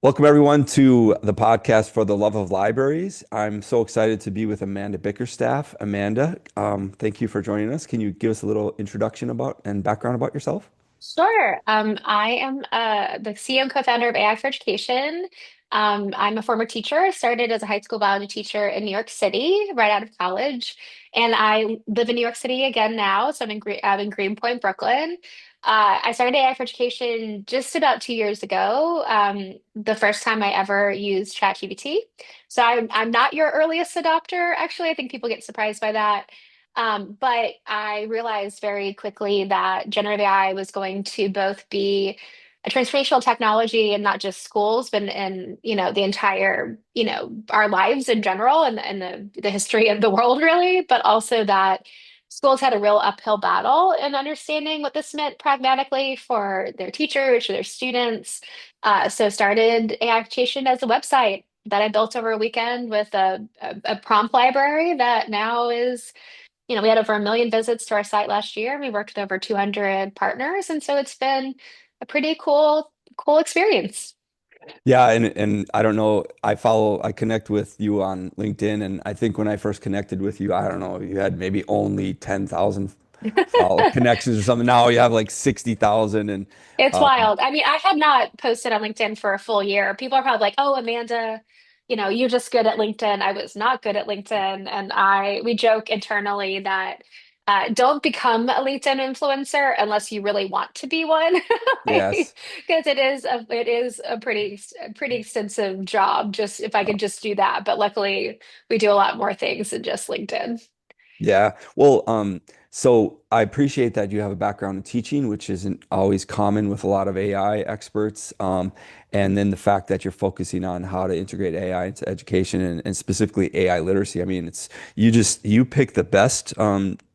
Welcome, everyone, to the podcast for the love of libraries. I'm so excited to be with Amanda Bickerstaff. Amanda, thank you for joining us. Can you give us a little introduction about and background about yourself? Sure. I am the CEO and co-founder of AI for Education. I'm a former teacher. I started as a high school biology teacher in New York City right out of college, and I live in New York City again now. So I'm in Greenpoint, Brooklyn. I started AI for Education just about 2 years ago. The first time I ever used ChatGPT. So I'm not your earliest adopter. Actually, I think people get surprised by that. But I realized very quickly that generative AI was going to both be a transformational technology and not just schools, but in, the entire, our lives in general and the history of the world, really, but also that schools had a real uphill battle in understanding what this meant pragmatically for their teachers or their students. So started AI Education as a website that I built over a weekend with a prompt library that now is we had over 1 million visits to our site last year. We worked with over 200 partners, and so it's been a pretty cool experience. Yeah, and I don't know, I connect with you on LinkedIn, and I think when I first connected with you, I don't know, you had maybe only 10,000 follow connections or something. Now you have like 60,000 and It's um, wild. I mean, I had not posted on LinkedIn for a full year. People are probably like, "Oh, Amanda, you're just good at LinkedIn." I was not good at LinkedIn, and we joke internally that don't become a LinkedIn influencer unless you really want to be one, yes. because it is a pretty extensive job. Just if I could just do that, but luckily we do a lot more things than just LinkedIn. Yeah. Well, so I appreciate that you have a background in teaching, which isn't always common with a lot of AI experts. And then the fact that you're focusing on how to integrate AI into education and specifically AI literacy. I mean, you picked the best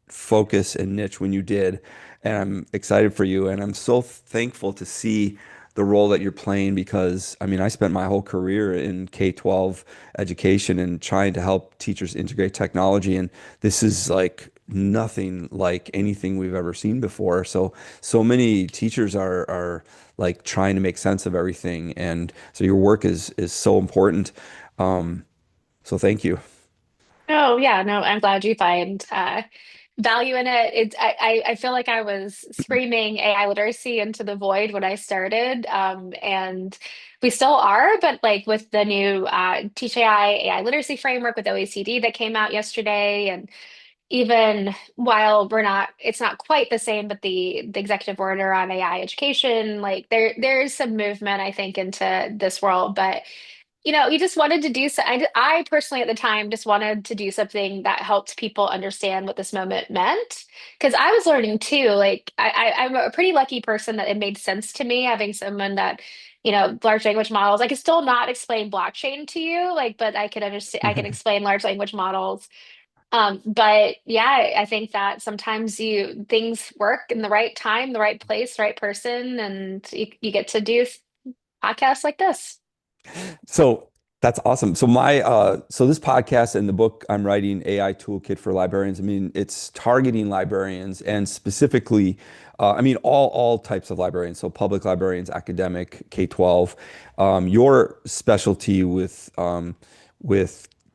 focus and niche when you did. And I'm excited for you. And I'm so thankful to see the role that you're playing because I mean, I spent my whole career in K-12 education and trying to help teachers integrate technology. And this is like nothing like anything we've ever seen before. So many teachers are like trying to make sense of everything, and so your work is so important. So thank you. Oh yeah, no, I'm glad you find value in it. I feel like I was screaming AI literacy into the void when I started, and we still are. But like with the new Teach AI literacy framework with OECD that came out yesterday, and even while it's not quite the same, but the executive order on AI education, like there's some movement I think into this world, but you just wanted to do so. I personally at the time just wanted to do something that helped people understand what this moment meant. Because I was learning too. Like I'm a pretty lucky person that it made sense to me having someone that, large language models. I can still not explain blockchain to you, like, but I can understand. I can explain large language models. But yeah, I think that sometimes you things work in the right time, the right place, the right person, and you get to do podcasts like this. So that's awesome. So this podcast and the book I'm writing, AI Toolkit for Librarians, I mean, it's targeting librarians and specifically, I mean, all types of librarians. So public librarians, academic, K-12. Your specialty with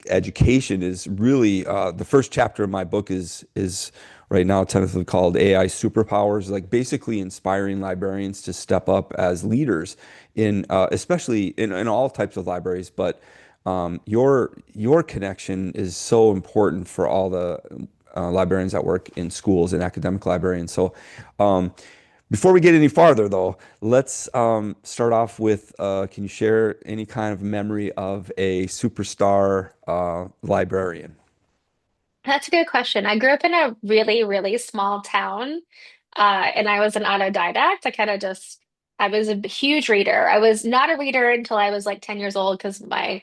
education is really the first chapter of my book is right now tentatively called AI Superpowers, like basically inspiring librarians to step up as leaders in especially in all types of libraries, but your connection is so important for all the librarians that work in schools and academic librarians. So um, before we get any farther, though, let's start off with can you share any kind of memory of a superstar librarian? That's a good question. I grew up in a really, really small town, and I was an autodidact. I was a huge reader. I was not a reader until I was like 10 years old because my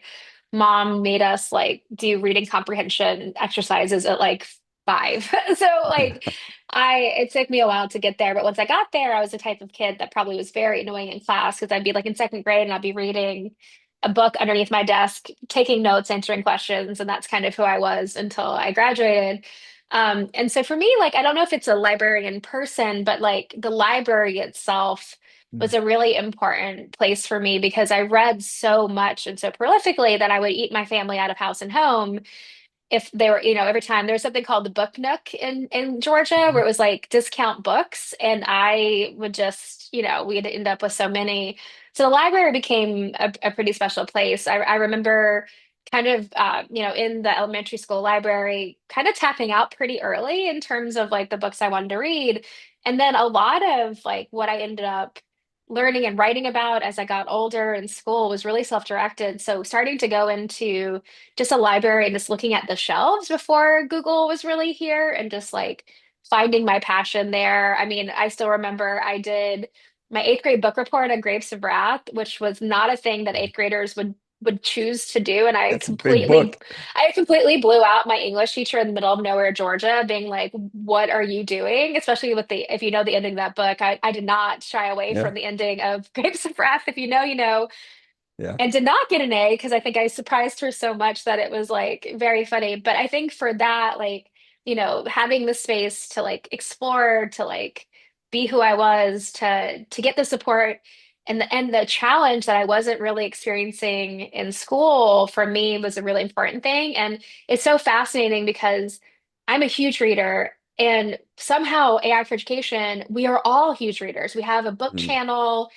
mom made us like do reading comprehension exercises at like 5. So like it took me a while to get there, but once I got there, I was the type of kid that probably was very annoying in class because I'd be like in second grade and I'd be reading a book underneath my desk, taking notes, answering questions, and that's kind of who I was until I graduated. And so for me, like I don't know if it's a librarian person, but like the library itself was a really important place for me because I read so much and so prolifically that I would eat my family out of house and home if they were, every time there was something called the Book Nook in Georgia where Mhm. it was like discount books, and I would just, we'd end up with so many. So the library became a pretty special place. I remember kind of, in the elementary school library, kind of tapping out pretty early in terms of like the books I wanted to read. And then a lot of like what I ended up learning and writing about as I got older in school was really self-directed. So starting to go into just a library and just looking at the shelves before Google was really here and just like finding my passion there. I mean, I still remember I did my eighth grade book report on Grapes of Wrath, which was not a thing that eighth graders would choose to do. And That's a big book. I completely blew out my English teacher in the middle of nowhere, Georgia, being like, what are you doing? Especially with if you know the ending of that book, I did not shy away Yeah. from the ending of Grapes of Wrath. If you know, you know, Yeah. and did not get an A because I think I surprised her so much that it was like very funny. But I think for that, like, having the space to like explore, to like be who I was, to get the support and the challenge that I wasn't really experiencing in school for me was a really important thing. And it's so fascinating because I'm a huge reader. And somehow AI for Education, we are all huge readers. We have a book Mm. channel,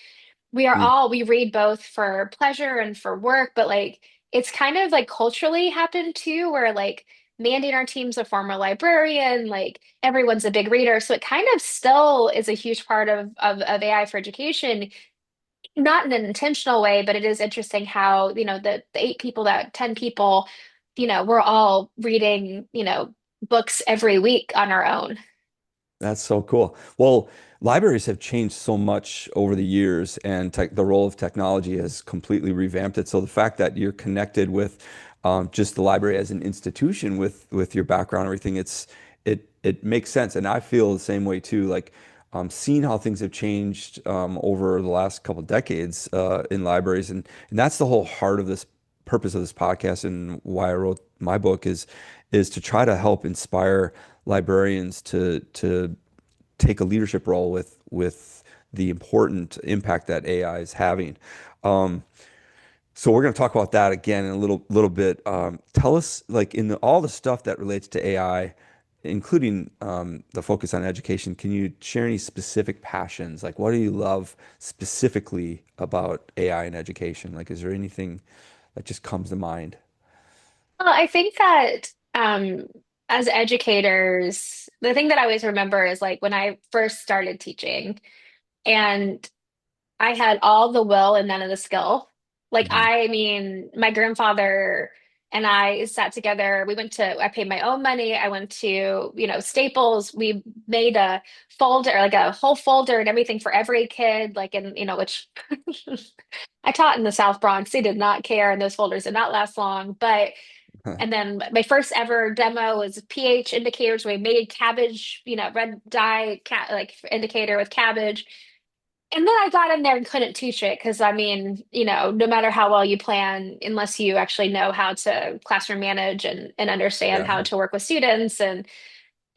Mm. we read both for pleasure and for work, but like it's kind of like culturally happened too, where like Mandy and our team's a former librarian, like everyone's a big reader. So it kind of still is a huge part of AI for education, not in an intentional way, but it is interesting how, the 8 people, that 10 people, we're all reading, books every week on our own. That's so cool. Well, libraries have changed so much over the years, and tech the role of technology has completely revamped it. So the fact that you're connected with just the library as an institution with your background and everything, it makes sense. And I feel the same way too. Like seeing how things have changed over the last couple of decades in libraries, and that's the whole heart of this purpose of this podcast and why I wrote my book is to try to help inspire librarians to take a leadership role with the important impact that AI is having. Um, so we're going to talk about that again in a little bit. Tell us, like all the stuff that relates to AI, including the focus on education, can you share any specific passions? Like, what do you love specifically about AI and education? Like, is there anything that just comes to mind? Well, I think that as educators, the thing that I always remember is like when I first started teaching and I had all the will and none of the skill. Like, Mhm. I mean, my grandfather and I sat together. I paid my own money. I went to, Staples. We made a folder, like a whole folder and everything for every kid, like which I taught in the South Bronx. They did not care, and those folders did not last long. And then my first ever demo was pH indicators. We made cabbage, red dye like indicator with cabbage. And then I got in there and couldn't teach it because I mean, no matter how well you plan, unless you actually know how to classroom manage and understand Yeah, how to work with students and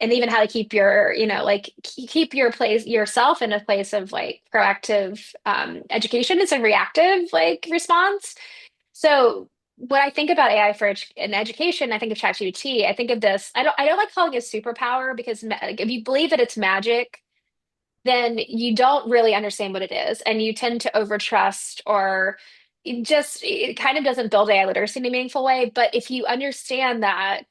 even how to keep your, like keep your place yourself in a place of like proactive education. It's a reactive like response. So when I think about AI for in education, I think of ChatGPT. I think of this. I don't like calling it superpower because like, if you believe that it's magic, then you don't really understand what it is, and you tend to overtrust or it kind of doesn't build AI literacy in a meaningful way. But if you understand that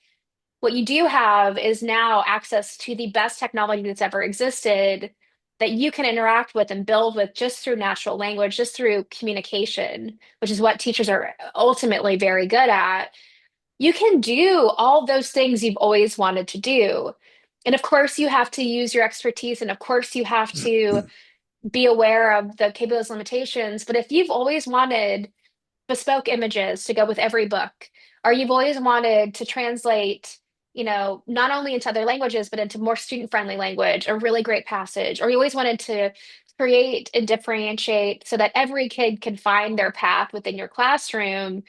what you do have is now access to the best technology that's ever existed that you can interact with and build with just through natural language, just through communication, which is what teachers are ultimately very good at. You can do all those things you've always wanted to do. And of course, you have to use your expertise, and of course, you have to be aware of the capabilities limitations. But if you've always wanted bespoke images to go with every book, or you've always wanted to translate, not only into other languages, but into more student-friendly language, a really great passage, or you always wanted to create and differentiate so that every kid can find their path within your classroom,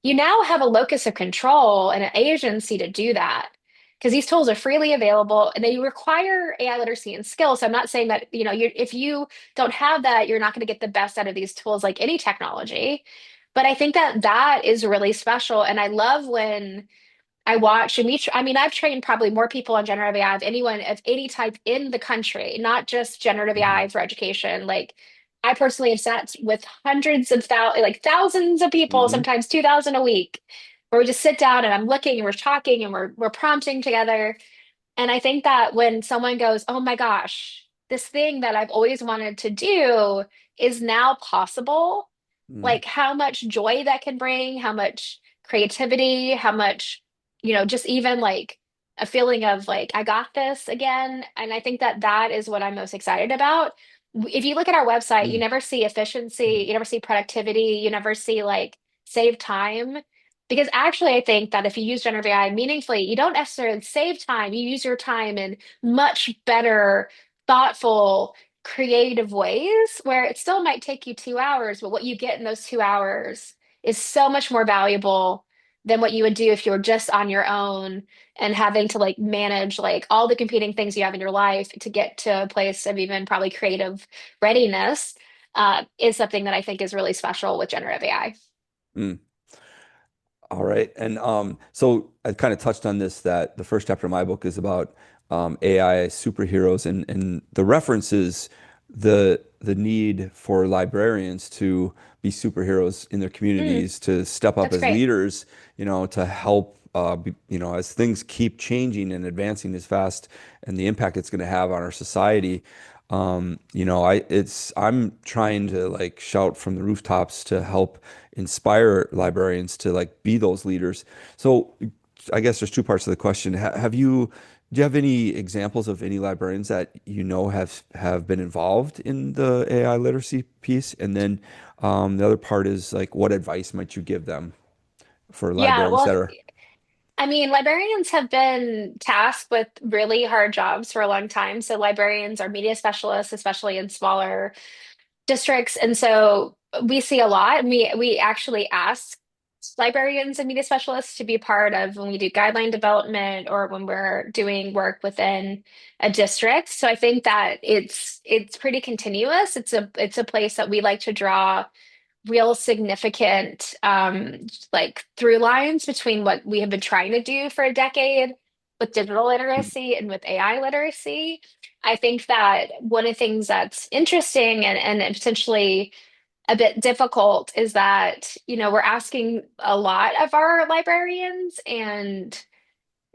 you now have a locus of control and an agency to do that. because these tools are freely available and they require AI literacy and skills. So I'm not saying that, if you don't have that, you're not going to get the best out of these tools like any technology. But I think that that is really special. And I love when I watch and I mean, I've trained probably more people on generative AI of anyone of any type in the country, not just generative Mhm. AI for education. Like, I personally have sat with hundreds of thousands, like thousands of people, Mhm. sometimes 2,000 a week, where we just sit down and I'm looking and we're talking and we're prompting together. And I think that when someone goes, "Oh my gosh, this thing that I've always wanted to do is now possible," Mhm. like how much joy that can bring, how much creativity, how much, just even like a feeling of like, I got this again. And I think that that is what I'm most excited about. If you look at our website, you Mhm. never see efficiency, you never see productivity, you never see like save time. Because actually, I think that if you use generative AI meaningfully, you don't necessarily save time. You use your time in much better, thoughtful, creative ways where it still might take you 2 hours, but what you get in those 2 hours is so much more valuable than what you would do if you were just on your own and having to like manage like all the competing things you have in your life to get to a place of even probably creative readiness, is something that I think is really special with generative AI. Mm. All right. And so I kind of touched on this that the first chapter of my book is about AI superheroes and the references the need for librarians to be superheroes in their Mm, communities, to step up that's as great. leaders, to help as things keep changing and advancing as fast and the impact it's going to have on our society. I'm trying to like shout from the rooftops to help inspire librarians to like be those leaders. So I guess there's two parts to the question. Do you have any examples of any librarians that have been involved in the AI literacy piece? And then the other part is like, what advice might you give them for Yeah, librarians well, that are? I mean, librarians have been tasked with really hard jobs for a long time. So librarians are media specialists, especially in smaller districts. And so we see a lot. And we actually ask librarians and media specialists to be part of when we do guideline development or when we're doing work within a district. So I think that it's pretty continuous. It's a place that we like to draw real significant like through lines between what we have been trying to do for a decade with digital literacy and with AI literacy. I think that one of the things that's interesting and potentially a bit difficult is that, we're asking a lot of our librarians and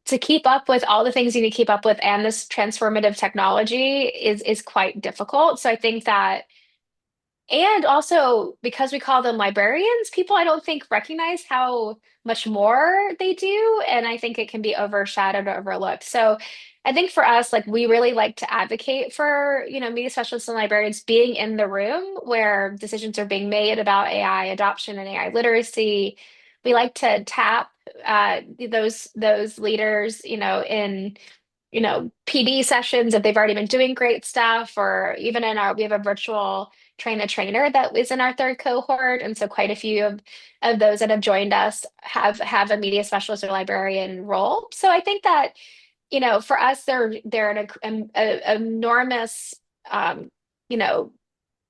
to keep up with all the things you need to keep up with and this transformative technology is quite difficult. So I think that and also, because we call them librarians, people I don't think recognize how much more they do. And I think it can be overshadowed or overlooked. So I think for us, like we really like to advocate for, media specialists and librarians being in the room where decisions are being made about AI adoption and AI literacy. We like to tap those leaders, in PD sessions if they've already been doing great stuff, or even we have a virtual train a trainer that is in our third cohort. And so quite a few of those that have joined us have a media specialist or librarian role. So I think that, for us, they're an enormous, um, you know,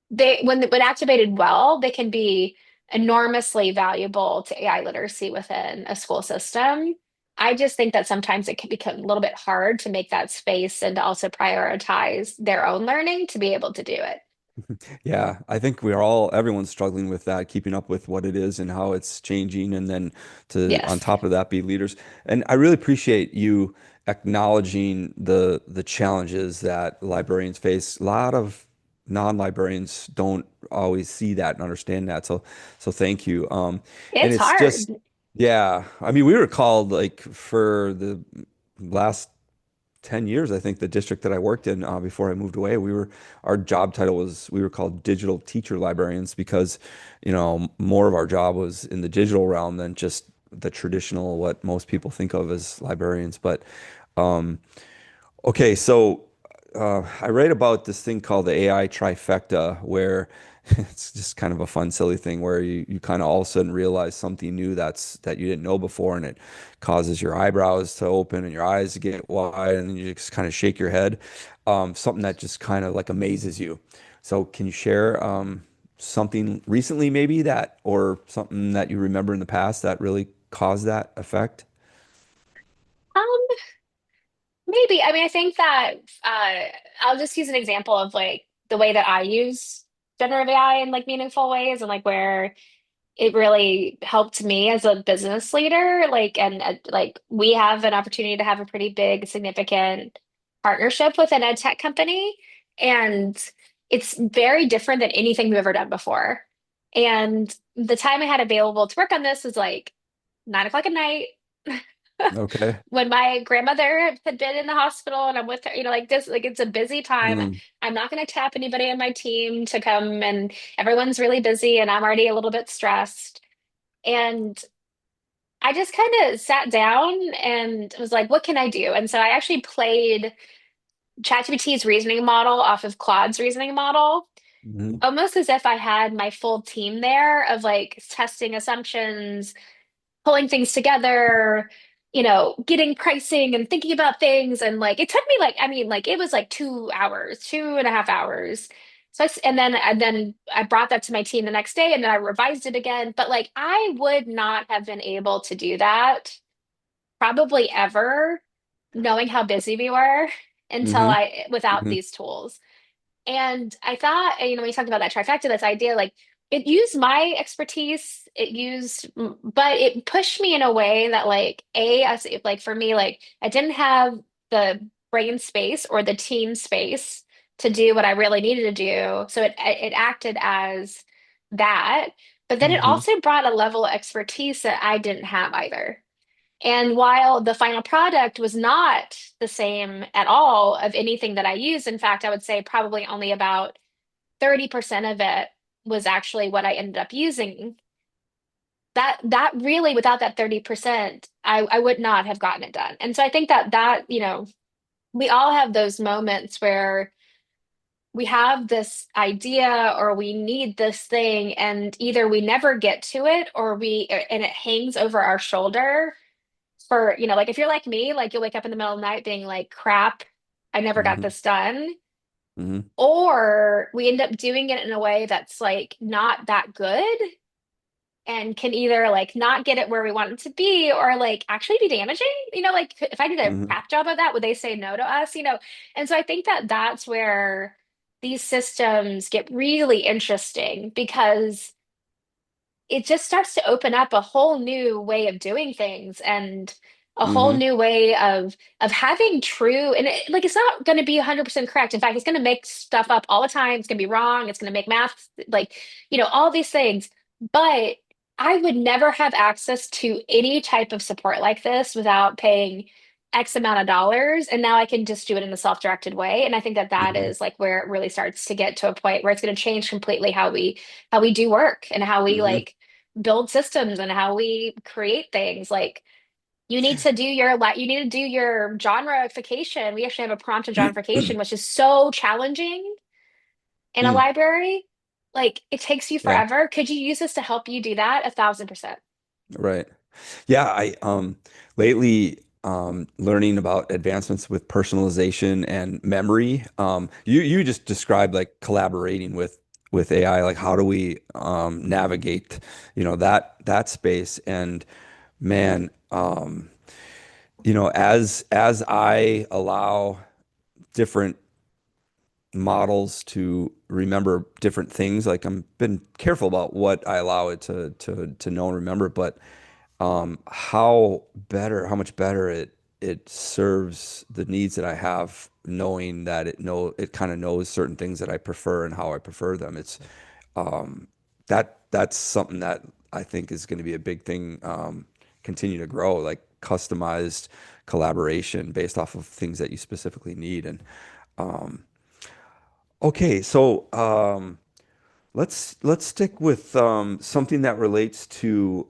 when activated well, they can be enormously valuable to AI literacy within a school system. I just think that sometimes it can become a little bit hard to make that space and to also prioritize their own learning to be able to do it. Yeah, I think everyone's struggling with that, keeping up with what it is and how it's changing, and then to, on Yes, top of that, be leaders. And I really appreciate you acknowledging the challenges that librarians face. A lot of non-librarians don't always see that and understand that. So thank you. And it's it's hard. just, yeah, I mean, we were called like for the last 10 years, I think the district that I worked in before I moved away, our job title was, we were called digital teacher librarians because, more of our job was in the digital realm than just the traditional, what most people think of as librarians. But, um, okay, so I read about this thing called the AI trifecta, where It's just kind of a fun, silly thing where you kind of all of a sudden realize something new that you didn't know before, and it causes your eyebrows to open and your eyes to get wide, and you just kind of shake your head. Something that just kind of like amazes you. So, can you share something recently, maybe that, or something that you remember in the past that really caused that effect? Um, Maybe. I mean, I think that I'll just use an example of like the way that I use generative AI in like meaningful ways and like where it really helped me as a business leader. Like, and like we have an opportunity to have a pretty big, significant partnership with an ed tech company. And it's very different than anything we've ever done before. And the time I had available to work on this was like 9 o'clock at night. Okay. When my grandmother had been in the hospital and I'm with her, like this, like it's a busy time. Mm, I'm not going to tap anybody on my team to come, and everyone's really busy, and I'm already a little bit stressed. And I just kind of sat down and was like, what can I do? And so I actually played ChatGPT's reasoning model off of Claude's reasoning model, mhm, almost as if I had my full team there of like testing assumptions, pulling things together, getting pricing and thinking about things. And like it took me like, I mean, like it was like 2 hours, 2.5 hours. So and then I brought that to my team the next day and then I revised it again. But like I would not have been able to do that probably ever, knowing how busy we were until mhm, I without mhm, these tools. And I thought, when you talked about that trifecta, this idea, like it used my expertise, but it pushed me in a way that, like, like for me, like I didn't have the brain space or the team space to do what I really needed to do. So it acted as that, but then it mhm, also brought a level of expertise that I didn't have either. And while the final product was not the same at all of anything that I used, in fact, I would say probably only about 30% of it was actually what I ended up using. That really, without that 30%, I would not have gotten it done. And so I think that we all have those moments where we have this idea or we need this thing, and either we never get to it and it hangs over our shoulder for, like if you're like me, like you'll wake up in the middle of the night being like, crap, I never got mhm, this done. mhm, Or we end up doing it in a way that's like not that good and can either like not get it where we want it to be or like actually be damaging. Like if I did a mhm, crap job of that, would they say no to us? And so I think that that's where these systems get really interesting because it just starts to open up a whole new way of doing things and a whole mhm, new way of having true and like it's not going to be 100% correct. In fact, it's going to make stuff up all the time. It's going to be wrong. It's going to make math like all these things. But I would never have access to any type of support like this without paying X amount of dollars, and now I can just do it in a self-directed way. And I think that that mhm, is like where it really starts to get to a point where it's going to change completely how we do work and how we mhm. like build systems and how we create things. Like you need to do your genreification. We actually have a prompt to genreification, which is so challenging in a Mm, library. Like it takes you yeah, forever. Could you use this to help you do that? 1,000%. right. Yeah, I lately learning about advancements with personalization and memory. You just described like collaborating with AI, like how do we navigate, that space. And man, as I allow different models to remember different things, like I'm been careful about what I allow it to know and remember, but how much better it serves the needs that I have, knowing that it kind of knows certain things that I prefer and how I prefer them. It's um, that's something that I think is going to be a big thing, continue to grow, like customized collaboration based off of things that you specifically need. And um, okay, so let's stick with something that relates to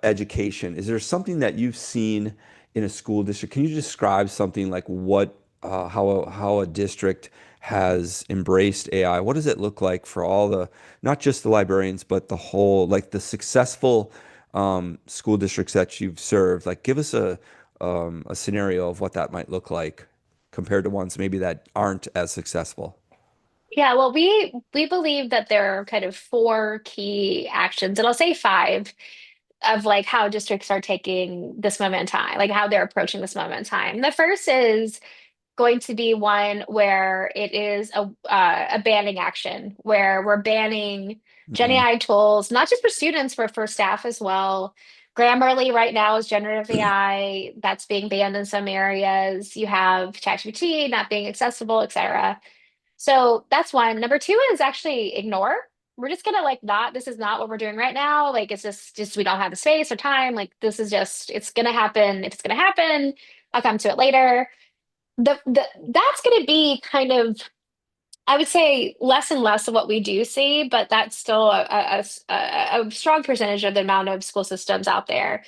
education. Is there something that you've seen in a school district? Can you describe something like how a district has embraced AI? What does it look like for all the, not just the librarians, but the whole, like the successful school districts that you've served? Like, give us a scenario of what that might look like compared to ones maybe that aren't as successful. Yeah, well, we believe that there are kind of four key actions, and I'll say five of like how districts are taking this moment in time, like how they're approaching this moment in time. The first is going to be one where it is a banning action, where we're banning Gen Mm. AI tools, not just for students, but for staff as well. Grammarly right now is generative AI that's being banned in some areas. You have ChatGPT not being accessible, etc. So that's one. Number two is actually ignore. We're just gonna like not, this is not what we're doing right now. Like it's just we don't have the space or time. Like this is just, it's gonna happen. If it's gonna happen, I'll come to it later. The that's gonna be kind of, I would say less and less of what we do see, but that's still a strong percentage of the amount of school systems out there.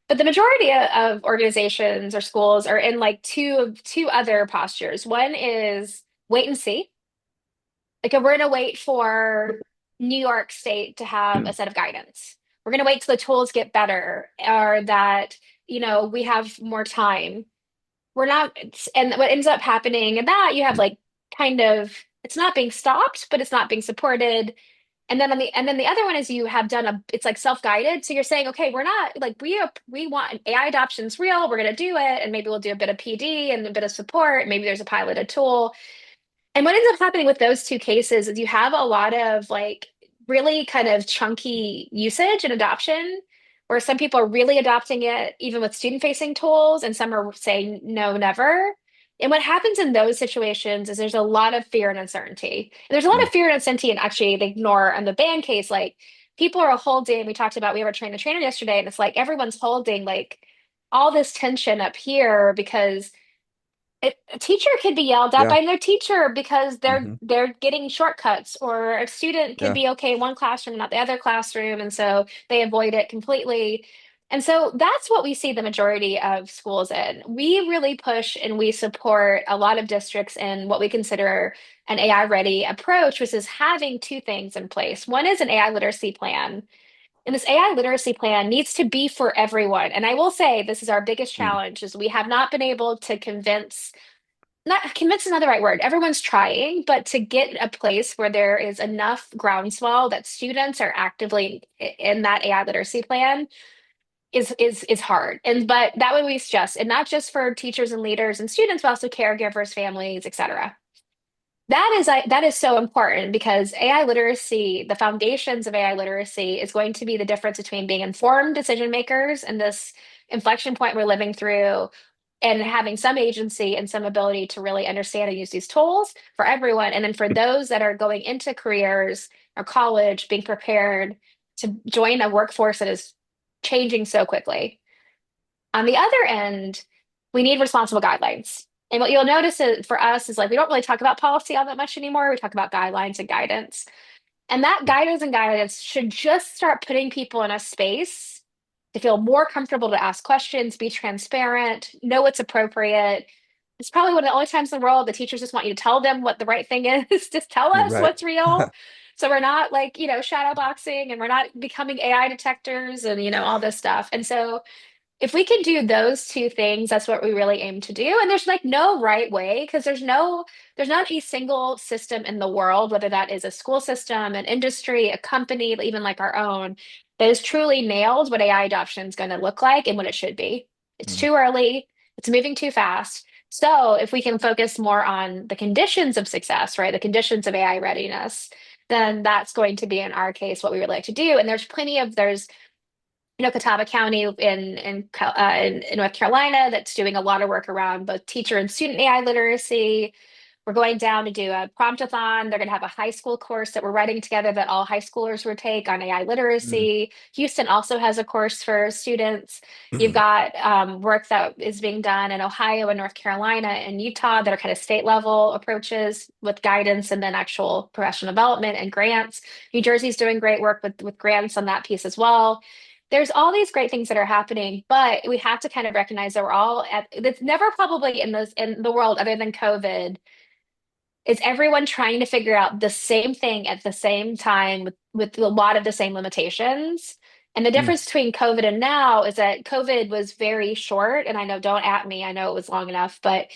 But the majority of organizations or schools are in like two other postures. One is wait and see. Like we're gonna wait for New York State to have a set of guidance. We're gonna wait till the tools get better or that, we have more time. We're not, and what ends up happening in that you have like kind of it's not being stopped, but it's not being supported. And then the other one is you have done it's like self-guided. So you're saying, okay, we're not like we want AI adoption's real, we're gonna do it, and maybe we'll do a bit of PD and a bit of support. Maybe there's a piloted tool. And what ends up happening with those two cases is you have a lot of like really kind of chunky usage and adoption, where some people are really adopting it even with student-facing tools, and some are saying no, never. And what happens in those situations is there's a lot of fear and uncertainty. And there's a lot Mm. of fear and uncertainty, and actually they ignore on the ban case, like people are holding, we talked about, we have a train the trainer yesterday, and it's like everyone's holding like all this tension up here because a teacher could be yelled at Yeah. by their teacher because they're Hmm. they're getting shortcuts, or a student could Yeah. be okay in one classroom, not the other classroom, and so they avoid it completely. And so that's what we see the majority of schools in. We really push and we support a lot of districts in what we consider an AI ready approach, which is having two things in place. One is an AI literacy plan. And this AI literacy plan needs to be for everyone. And I will say this is our biggest Mm. challenge is we have not been able to convince, not convince is not the right word. Everyone's trying, but to get a place where there is enough groundswell that students are actively in that AI literacy plan is hard. And but that would we suggest, and not just for teachers and leaders and students, but also caregivers, families, etc. That is so important because AI literacy, the foundations of AI literacy, is going to be the difference between being informed decision makers and this inflection point we're living through, and having some agency and some ability to really understand and use these tools for everyone. And then for those that are going into careers or college, being prepared to join a workforce that is changing so quickly. On the other end, we need responsible guidelines. And what you'll notice is, for us is like we don't really talk about policy all that much anymore. We talk about guidelines and guidance. And that guidance and guidance should just start putting people in a space to feel more comfortable to ask questions, be transparent, know what's appropriate. It's probably one of the only times in the world the teachers just want you to tell them what the right thing is. Just tell us Right. what's real. So we're not like, shadow boxing, and we're not becoming AI detectors and, all this stuff. And so if we can do those two things, that's what we really aim to do. And there's like no right way because there's not a single system in the world, whether that is a school system, an industry, a company, even like our own, that is truly nailed what AI adoption is going to look like and what it should be. It's Mm. too early. It's moving too fast. So if we can focus more on the conditions of success, right, the conditions of AI readiness, then that's going to be in our case what we would like to do. And there's Catawba County in North Carolina that's doing a lot of work around both teacher and student AI literacy. We're going down to do a promptathon. They're going to have a high school course that we're writing together that all high schoolers would take on AI Mm. literacy. Houston also has a course for students. You've got work that is being done in Ohio and North Carolina and Utah that are kind of state level approaches with guidance and then actual professional development and grants. New Jersey's doing great work with grants on that piece as well. There's all these great things that are happening, but we have to kind of recognize that we're all at, that's never probably in the world other than COVID is everyone trying to figure out the same thing at the same time with a lot of the same limitations. And the Mm, difference between COVID and now is that COVID was very short. And I know, don't at me, I know it was long enough, but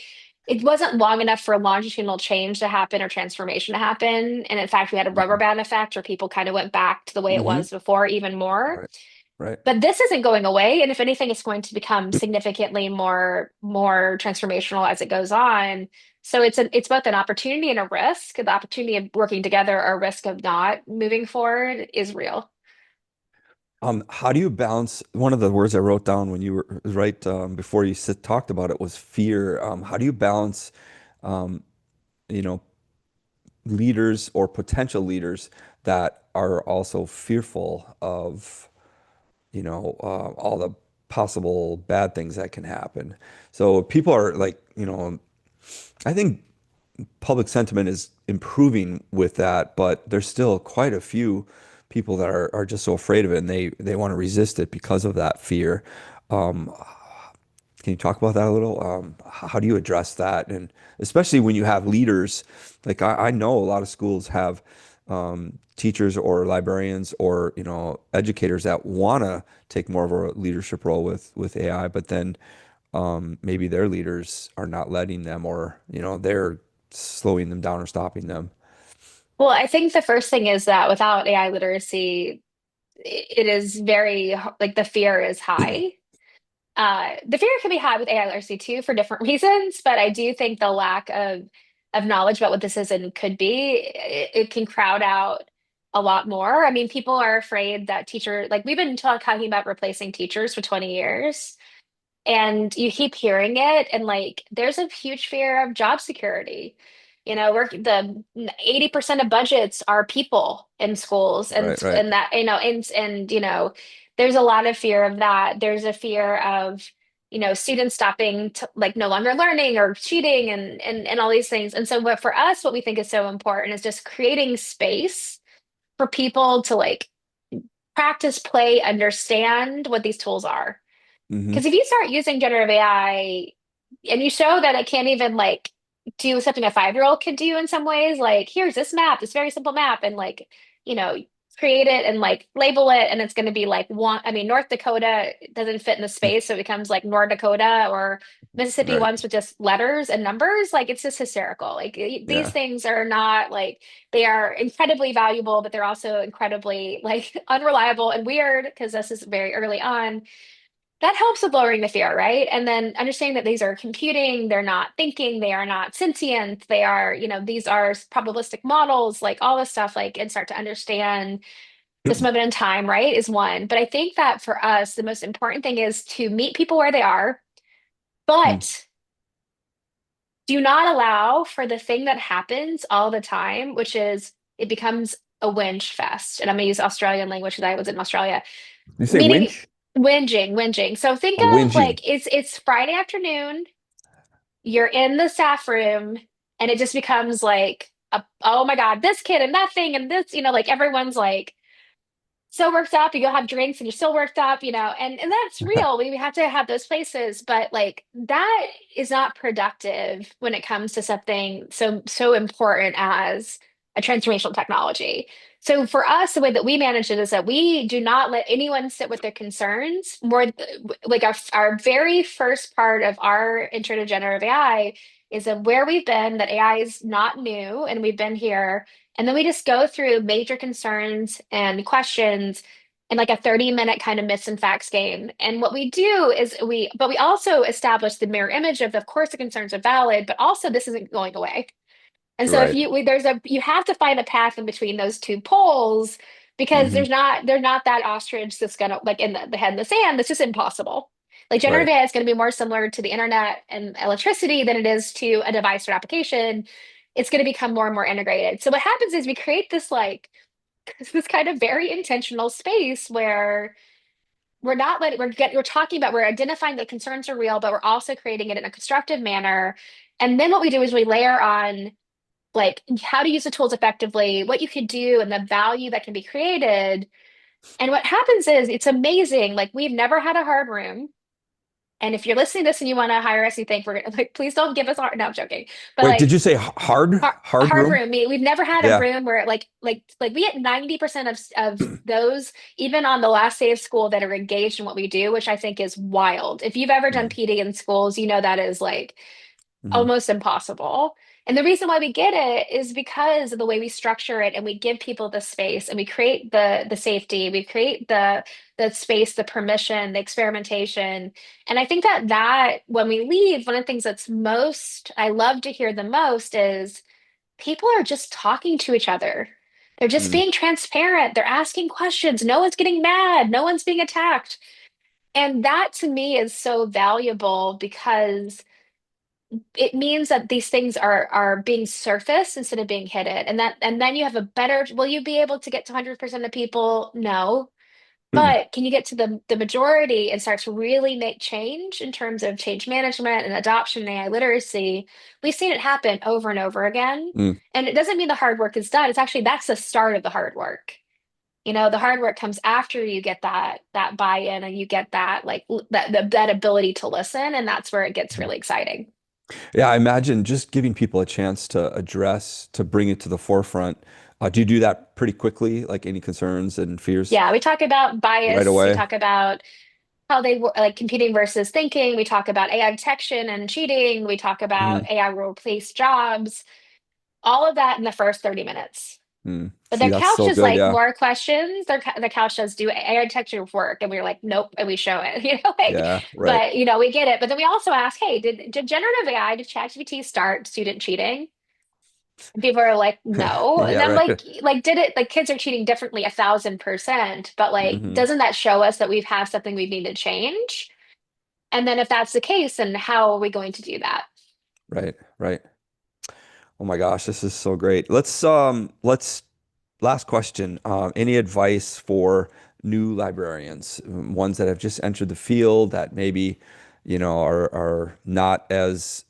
it wasn't long enough for longitudinal change to happen or transformation to happen. And in fact, we had a rubber mhm, band effect where people kind of went back to the way it mhm. was before, even more. Right, right. But this isn't going away, and if anything, it's going to become significantly more transformational as it goes on. So it's both an opportunity and a risk. The opportunity of working together or risk of not moving forward is real. How do you balance one of the words I wrote down when you were right before you talked about it was fear. How do you balance, um, you know, leaders or potential leaders that are also fearful of, all the possible bad things that can happen? So people are like, I think public sentiment is improving with that, but there's still quite a few people that are just so afraid of it and they want to resist it because of that fear. Um, can you talk about that a little? How do you address that? And especially when you have leaders, like I know a lot of schools have teachers or librarians or educators that want to take more of a leadership role with AI, but then maybe their leaders are not letting them, or they're slowing them down or stopping them. Well, I think the first thing is that without AI literacy, it is very like the fear is high. The fear can be high with AI literacy too for different reasons, but I do think the lack of knowledge about what this is and could be, it can crowd out a lot more. I mean, people are afraid that like we've been talking about replacing teachers for 20 years. And you keep hearing it, and like there's a huge fear of job security. We're the 80% of budgets are people in schools, Right, right. and that and there's a lot of fear of that. There's a fear of students stopping to like no longer learning or cheating and all these things. And so what for us, what we think is so important is just creating space for people to like practice, play, understand what these tools are. Hmm. Because if you start using generative AI and you show that it can't even like do something a 5-year-old could do in some ways, like here's this map, this very simple map, and like, you know, create it and like label it, and it's going to be like one. I mean, North Dakota doesn't fit in the space, so it becomes like North Dakota or Mississippi Right. ones with just letters and numbers. Like it's just hysterical. Like these Yeah. things are not like they are incredibly valuable, but they're also incredibly like unreliable and weird because this is very early on. That helps with lowering the fear, right? And then understanding that these are computing, they're not thinking, they are not sentient, they are, these are probabilistic models, like all this stuff, like, and start to understand this moment in time, right, is one. But I think that for us, the most important thing is to meet people where they are, Mm. but do not allow for the thing that happens all the time, which is it becomes a whinge fest. And I'm going to use Australian language because I was in Australia, You say meaning winch? whinging. So think Oh, of whinging. like it's Friday afternoon, you're in the staff room, and it just becomes like oh my God, this kid and that thing and this, like everyone's like so worked up. You go have drinks and you're still worked up, and that's real. We have to have those places, but like that is not productive when it comes to something so important as a transformational technology. So for us, the way that we manage it is that we do not let anyone sit with their concerns. Like our very first part of our intro to generative AI is that where we've been, that AI is not new, and we've been here, and then we just go through major concerns and questions in like a 30-minute kind of myths and facts game. And what we do is but we also establish the mirror image of course, the concerns are valid, but also this isn't going away. And so if Right. you have to find a path in between those two poles because Hmm. there's not that ostrich that's gonna like in the head in the sand. That's just impossible. Like generative Right. AI is going to be more similar to the internet and electricity than it is to a device or application. It's going to become more and more integrated. So what happens is we create this like this kind of very intentional space where we're talking about, we're identifying that concerns are real, but we're also creating it in a constructive manner. And then what we do is we layer on like how to use the tools effectively, what you could do, and the value that can be created. And what happens is it's amazing. Like we've never had a hard room. And if you're listening to this and you want to hire us, you think we're gonna like, please don't give us our, no, I'm joking. But Wait, like did you say hard hard room? room. We've never had a Yeah. room where like we get 90% of those, even on the last day of school, that are engaged in what we do, which I think is wild. If you've ever done Mm, PD in schools, you know that is like mhm, almost impossible. And the reason why we get it is because of the way we structure it and we give people the space and we create the safety, we create the space, the permission, the experimentation. And I think that when we leave, one of the things that's most I love to hear the most is people are just talking to each other. They're just mm, being transparent. They're asking questions. No one's getting mad. No one's being attacked. And that to me is so valuable because it means that these things are being surfaced instead of being hidden. And then you have a better, will you be able to get to 100% of people? No. mm, But can you get to the majority and start to really make change in terms of change management and adoption and AI literacy? We've seen it happen over and over again. mm. And it doesn't mean the hard work is done. It's actually that's the start of the hard work. The hard work comes after you get that buy-in and you get that that ability to listen, and that's where it gets really exciting. Yeah, I imagine just giving people a chance to address, to bring it to the forefront. Do you do that pretty quickly? Like any concerns and fears Yeah, we talk about right bias. We away? talk about how like competing versus thinking. We talk about AI detection and cheating. We talk about Hmm. AI will replace jobs. All of that in the first 30 minutes. Mm. But See, their that's couch so is good. like Yeah. more questions. The couch does do AI detection work, and we're like, nope, and we show it. Yeah. Right. But we get it. But then we also ask, hey, did generative AI, did ChatGPT start student cheating? And people are like, no. And Yeah. I'm Right. like, did it? Like, kids are cheating differently, 1,000%. But like, Hmm. doesn't that show us that we've had something we need to change? And then if that's the case, then how are we going to do that? Right. Right. Oh my gosh, this is so great. Let's last question. Any advice for new librarians, ones that have just entered the field that maybe, are not as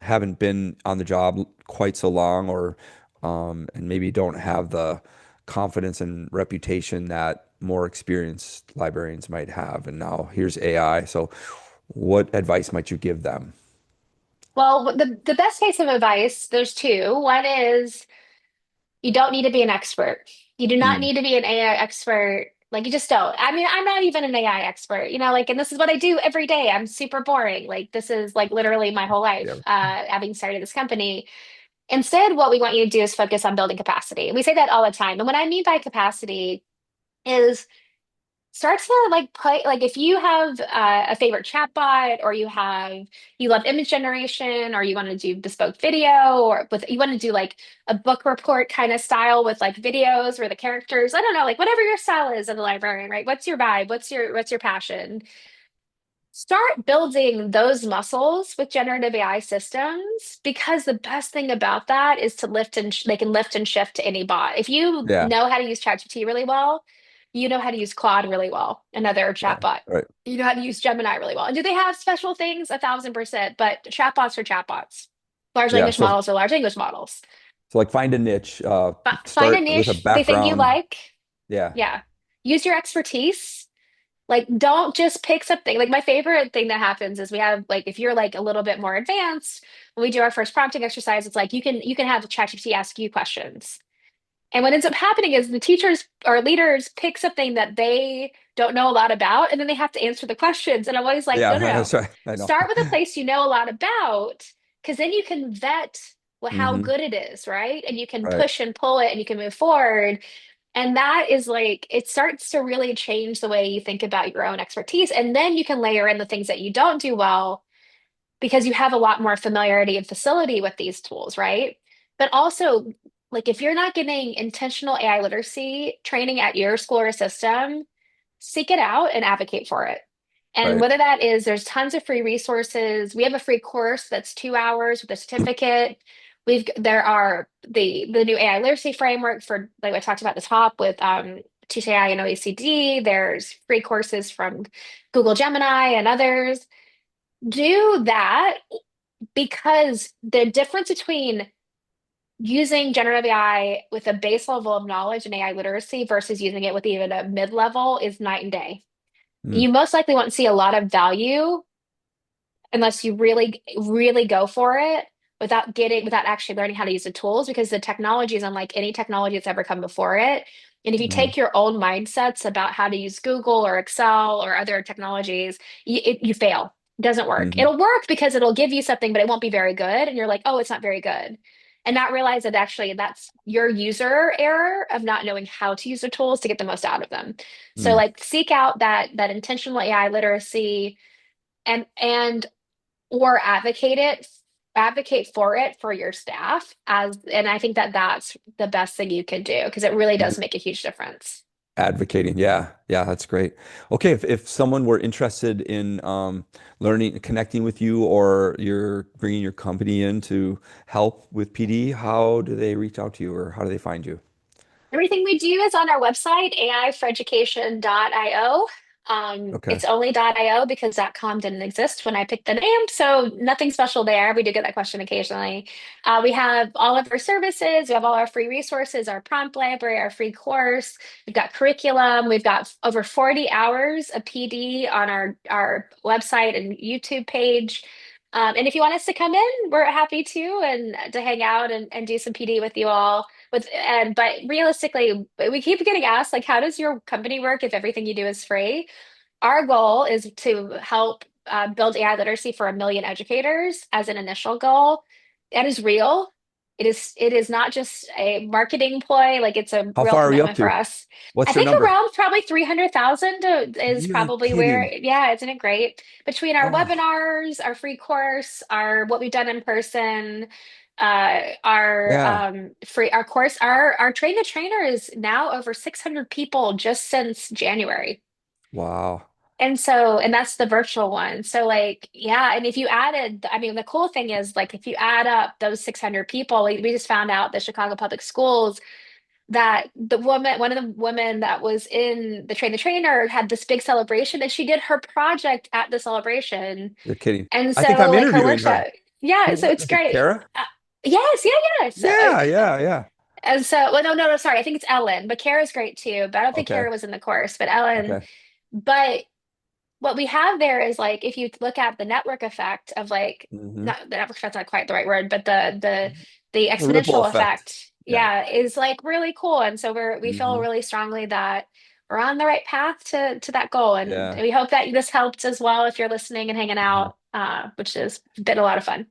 haven't been on the job quite so long, or and maybe don't have the confidence and reputation that more experienced librarians might have. And now here's AI. So, what advice might you give them? Well, the best case of advice, there's two. One is you don't need to be an expert. You do not Mm, need to be an AI expert. Like you just don't. I mean, I'm not even an AI expert, like, and this is what I do every day. I'm super boring. Like this is like literally my whole yeah. life, having started this company. Instead, what we want you to do is focus on building capacity. We say that all the time. And what I mean by capacity is start to like put like if you have a favorite chatbot or you love image generation or you want to do bespoke video or with you want to do like a book report kind of style with like videos where the characters, I don't know, like whatever your style is as a librarian, right? What's your vibe? What's your passion? Start building those muscles with generative AI systems because the best thing about that is to they can lift and shift to any bot. If you Yeah. know how to use ChatGPT really well, you know how to use Claude really well, another Yeah. chatbot. Right. You know how to use Gemini really well. And do they have special things? 1,000%. But chatbots are chatbots. Large Yeah. language So models are large language models. So like find a niche, Find a start with a niche they think you background. like. Yeah. Yeah. Use your expertise. Like, don't just pick something. Like, my favorite thing that happens is we have like, if you're like a little bit more advanced, when we do our first prompting exercise, it's like you can have ChatGPT ask you questions. And what ends up happening is the teachers or leaders pick something that they don't know a lot about, and then they have to answer the questions. And I'm always like, Yeah, no, no, no. that's right. I know. Start with a place you know a lot about, because then you can vet how Hmm. good it is, right? And you can Right. push and pull it, and you can move forward. And that is like, it starts to really change the way you think about your own expertise. And then you can layer in the things that you don't do well because you have a lot more familiarity and facility with these tools, right? But also, like, if you're not getting intentional AI literacy training at your school or system, seek it out and advocate for it. And Right. whether that is, there's tons of free resources. We have a free course that's 2 hours with a certificate. There are the new AI literacy framework for like I talked about at the top with Teach AI and OECD. There's free courses from Google Gemini and others. Do that because the difference between using generative AI with a base level of knowledge and AI literacy versus using it with even a mid level is night and day. Mm, You most likely won't see a lot of value unless you really, really go for it without actually learning how to use the tools, because the technology is unlike any technology that's ever come before it. And if you Mm, take your own mindsets about how to use Google or Excel or other technologies, you fail. It doesn't work. hmm It'll work because it'll give you something, but it won't be very good. And you're like, oh, it's not very good. And not realize that actually that's your user error of not knowing how to use the tools to get the most out of them. So mm, like seek out that intentional AI literacy and or advocate for it for your staff as, and I think that that's the best thing you can do because it really does mhm. make a huge difference. Advocating. Yeah. Yeah, that's great. Okay, if someone were interested in learning, connecting with you, or you're bringing your company in to help with PD, how do they reach out to you, or how do they find you? Everything we do is on our website, aiforeducation.io. Okay. It's only .io because .com didn't exist when I picked the name, so nothing special there. We do get that question occasionally. We have all of our services. We have all our free resources, our prompt library, our free course. We've got curriculum. We've got over 40 hours of PD on our website and YouTube page. And if you want us to come in, we're happy to, and to hang out and do some PD with you all but realistically, we keep getting asked like, how does your company work if everything you do is free? Our goal is to help build AI literacy for 1 million educators as an initial goal. That is real. It is not just a marketing ploy, like it's a How real far are we up commitment for to? us. I What's your think number? around probably 300,000 is You're probably where, kidding. yeah, isn't it great? Between our Oh, webinars, our free course, our what we've done in person, our yeah. free our course, our train the trainer is now over 600 people just since January. Wow. And that's the virtual one. So like, yeah, and if you added, I mean, the cool thing is like if you add up those 600 people, we just found out the Chicago Public Schools that one of the women that was in the Train the Trainer had this big celebration and she did her project at the celebration. You're kidding. And I think I'm so like her interviewing workshop, her. yeah, so it's Is it great. Kara? Uh, yes, yeah, yeah. So Yeah, yeah, yeah. and so, well, no, no, no, sorry. I think it's Ellen, but Kara's great too. But I don't think Okay. Kara was in the course, but Ellen. Okay. But what we have there is like if you look at the network effect of like hmm not the network effect's not quite the right word, but the The ripple exponential effect. effect, Yeah. yeah, is like really cool. And so we feel hmm really strongly that we're on the right path to that goal. And Yeah. we hope that this helped as well if you're listening and hanging hmm out, which has been a lot of fun.